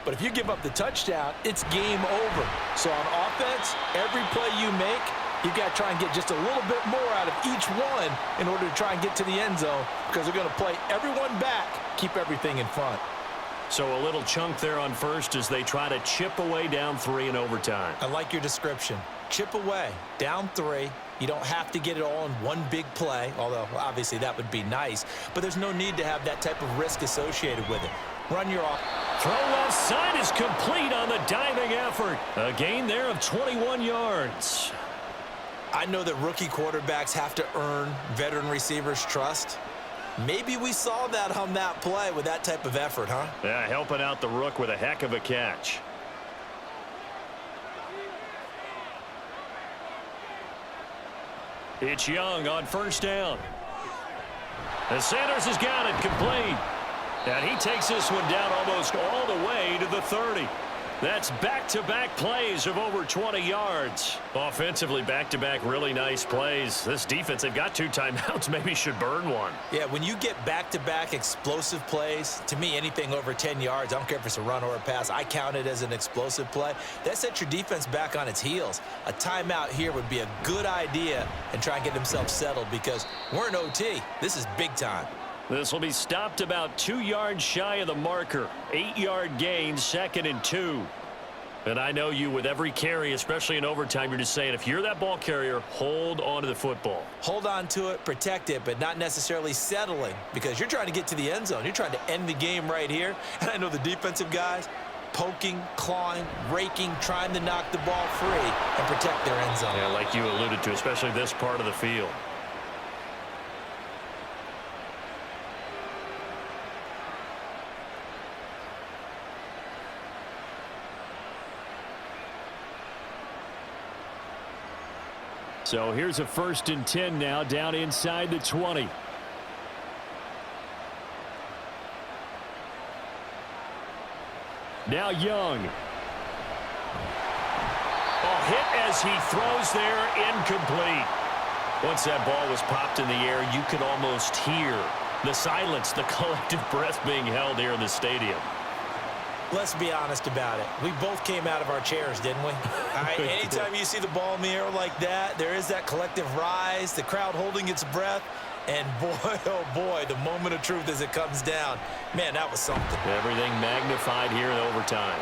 But if you give up the touchdown, it's game over. So on offense, every play you make, you've got to try and get just a little bit more out of each one in order to try and get to the end zone, because they're going to play everyone back, keep everything in front. So a little chunk there on first as they try to chip away down 3 in overtime. I like your description. Chip away, down 3. You don't have to get it all in one big play, although obviously that would be nice. But there's no need to have that type of risk associated with it. Run your off. Throw left side is complete on the diving effort. A gain there of 21 yards. I know that rookie quarterbacks have to earn veteran receivers' trust. Maybe we saw that on that play with that type of effort, huh? Yeah, helping out the rook with a heck of a catch. It's Young on first down. And Sanders has got it complete. And he takes this one down almost all the way to the 30. That's back-to-back plays of over 20 yards. Offensively, back-to-back really nice plays. This defense, they've got 2 timeouts, maybe should burn one. Yeah, when you get back-to-back explosive plays, to me, anything over 10 yards, I don't care if it's a run or a pass, I count it as an explosive play. That sets your defense back on its heels. A timeout here would be a good idea and try and get themselves settled because we're in OT. This is big time. This will be stopped about 2 yards shy of the marker. 8-yard gain, 2nd and 2. And I know you, with every carry, especially in overtime, you're just saying, if you're that ball carrier, hold on to the football. Hold on to it, protect it, but not necessarily settling, because you're trying to get to the end zone. You're trying to end the game right here. And I know the defensive guys, poking, clawing, raking, trying to knock the ball free and protect their end zone. Yeah, like you alluded to, especially this part of the field. So here's a 1st and 10 now, down inside the 20. Now Young. Oh, hit as he throws there, incomplete. Once that ball was popped in the air, you could almost hear the silence, the collective breath being held here in the stadium. Let's be honest about it. We both came out of our chairs, didn't we? All right, anytime you see the ball in the air like that, there is that collective rise, the crowd holding its breath, and boy, oh boy, the moment of truth as it comes down. Man, that was something. Everything magnified here in overtime.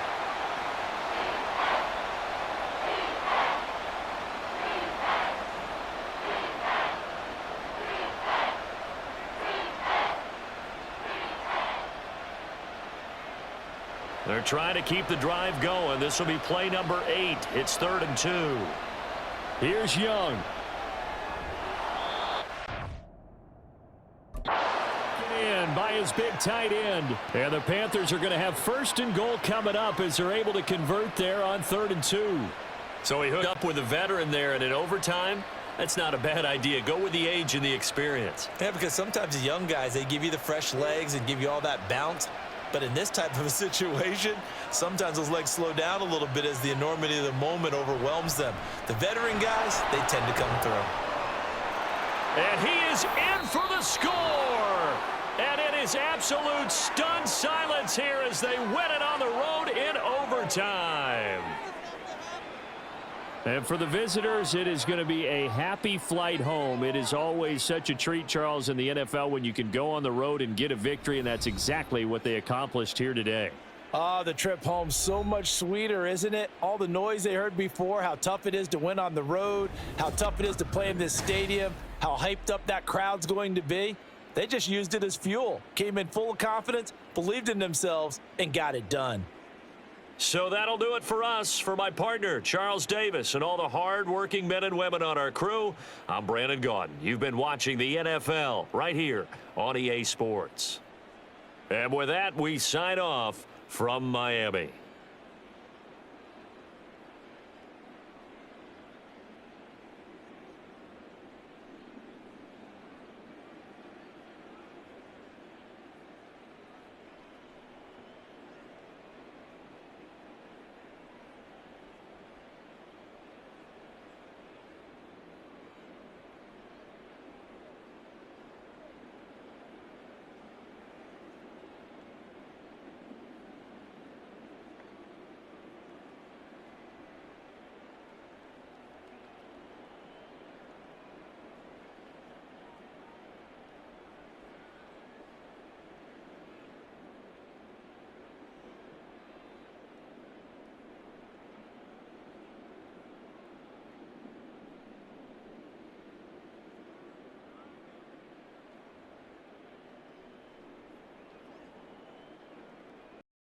They're trying to keep the drive going. This will be play number 8. It's 3rd and 2. Here's Young. in by his big tight end. And the Panthers are going to have 1st and goal coming up as they're able to convert there on 3rd and 2. So he hooked up with a veteran there, and in overtime, that's not a bad idea. Go with the age and the experience. Yeah, because sometimes the young guys, they give you the fresh legs and give you all that bounce. But in this type of a situation, sometimes those legs slow down a little bit as the enormity of the moment overwhelms them. The veteran guys, they tend to come through. And he is in for the score. And it is absolute stunned silence here as they win it on the road in overtime. And for the visitors, it is going to be a happy flight home. It is always such a treat, Charles, in the NFL when you can go on the road and get a victory, and that's exactly what they accomplished here today. The trip home so much sweeter, isn't it? All the noise they heard before, how tough it is to win on the road, how tough it is to play in this stadium, how hyped up that crowd's going to be. They just used it as fuel, came in full of confidence, believed in themselves, and got it done. So that'll do it for us. For my partner, Charles Davis, and all the hard-working men and women on our crew, I'm Brandon Gaudin. You've been watching the NFL right here on EA Sports. And with that, we sign off from Miami.